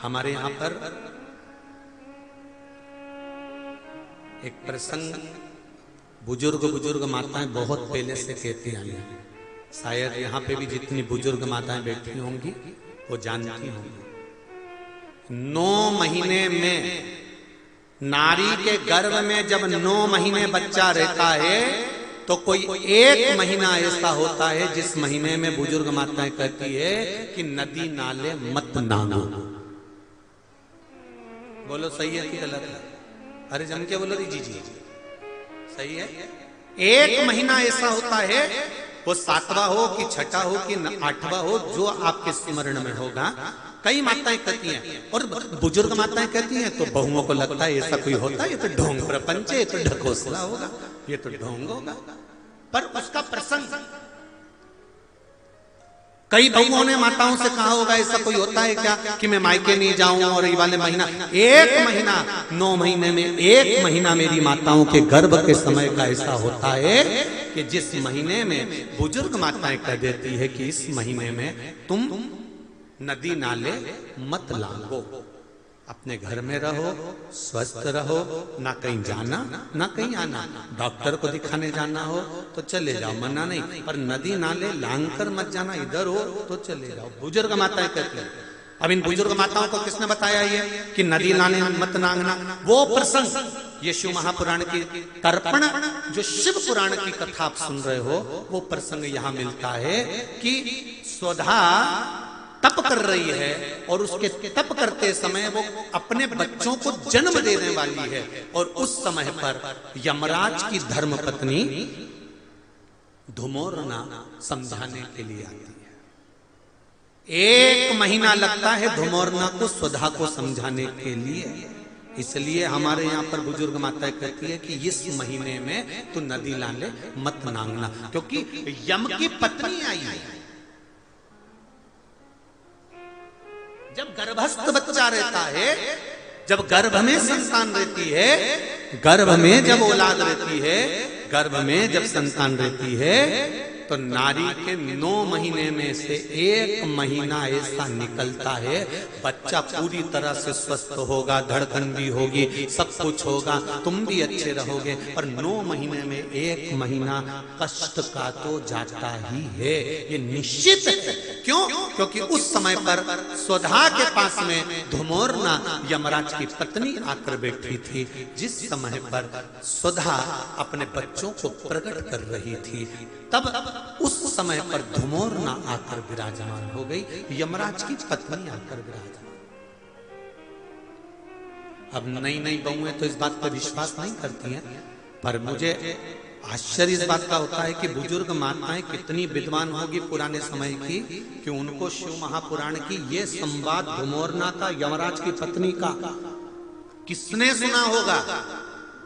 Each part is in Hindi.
हमारे यहां पर एक प्रसंग बुजुर्ग माताएं बहुत पहले से कहती आई हैं, शायद यहाँ पे भी जितनी बुजुर्ग माताएं बैठी होंगी वो जानती होंगी। 9 महीने में नारी के गर्भ में जब 9 महीने बच्चा रहता है तो कोई एक महीना ऐसा होता है जिस महीने में बुजुर्ग माताएं कहती है कि नदी नाले मत नांगो। बोलो सही है कि गलत है? अरे जम के बोलो जी जी सही है। एक महीना ऐसा होता है, वो 7वां हो कि 6ठा हो कि 8वां हो, जो आपके स्मरण में होगा। कई माताएं कहती हैं और बुजुर्ग माताएं कहती हैं तो बहुओं को लगता है ऐसा कोई होता है, ये तो ढोंग प्रपंच है, ये तो ढकोसला होगा, ये तो ढोंग होगा। पर उसका प्रसंग कई बहुओं ने माताओं से कहा होगा ऐसा कोई होता है क्या कि मैं मायके नहीं जाऊं और ये वाले महीना, एक महीना 9 महीने में एक महीना मेरी माताओं के गर्भ के समय का ऐसा होता है कि जिस महीने में बुजुर्ग माताएं कह देती है कि इस महीने में तुम नदी नाले मत लांगो, अपने घर में रहो, स्वस्थ रहो, ना कहीं जाना ना कहीं आना। डॉक्टर को दिखाने जाना हो तो चले जाओ, मना नहीं, पर नदी नाले लांग कर मत जाना, इधर हो तो चले जाओ। बुजुर्ग माताएं कहती हैं। अब इन बुजुर्ग माताओं को किसने बताया ये कि नदी नाले मत नांगना? वो प्रसंग ये शिव महापुराण की तर्पण, जो शिव पुराण की कथा आप सुन रहे हो, वो प्रसंग यहां मिलता है कि स्वधा तप कर रही है और उसके तप करते समय वो अपने बच्चों को जन्म देने वाली है और उस समय पर यमराज की धर्म पत्नी धुमोरना समझाने के लिए आती है। 1 महीना लगता है धुमोरना को स्वधा को समझाने के लिए। इसलिए हमारे यहाँ पर बुजुर्ग माताएं कहती है कि इस महीने में तो नदी नाले मत नांगना, क्योंकि यम की पत्नी आई है। जब गर्भस्थ बच्चा रहता है, जब गर्भ में संतान रहती है, गर्भ में जब औलाद रहती है, गर्भ में जब संतान रहती है, तो नारी के 9 महीने में से 1 महीना ऐसा निकलता है, बच्चा पूरी तरह से स्वस्थ होगा, धड़कन भी होगी, सब कुछ होगा, तुम भी अच्छे रहोगे। पर 9 महीने में 1 महीना कष्ट का तो जाता ही है, ये निश्चित है। क्यों? क्योंकि उस समय पर स्वधा के पास में धुमोरना यमराज की पत्नी आकर बैठी थी, जिस समय पर स्वधा अपने बच्चों को प्रकट कर रही थी, तब उस समय पर धुमोरना आकर विराजमान हो गई, यमराज की पत्नी आकर विराजमान। अब नई बहुएं तो इस बात पर विश्वास नहीं करती हैं, पर मुझे आश्चर्य इस बात का होता है कि बुजुर्ग माताएं कितनी विद्वान होगी पुराने समय की, कि उनको शिव महापुराण की ये संवाद धुमोरना का यमराज की पत्नी का किसने सुना होगा।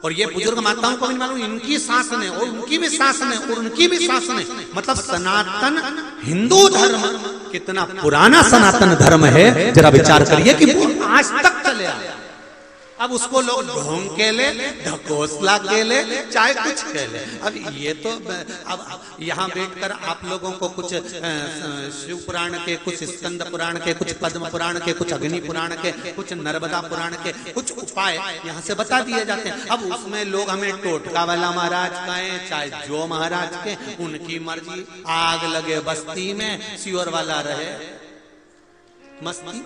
और ये बुजुर्ग माताओं को भी मालूम, इनकी सास ने और उनकी भी सास ने और उनकी भी सास ने, मतलब सनातन हिंदू धर्म कितना पुराना सनातन धर्म है, जरा विचार करिए कि वो आज तक चले आया। अब उसको लोग ढोंग के ले, ढकोसला के ले, चाहे कुछ के ले। अब ये तो अब यहाँ बैठकर आप लोगों को कुछ शिव पुराण के, कुछ स्कंद पुराण के, कुछ पद्म पुराण के, कुछ अग्नि पुराण के, कुछ नर्मदा पुराण के कुछ उपाय यहाँ से बता दिए जाते हैं। अब उसमें लोग हमें टोटका वाला महाराज कहें, चाहे जो महाराज के, उनकी मर्जी। आग लगे बस्ती में, सियोर वाला रहे मस्ती।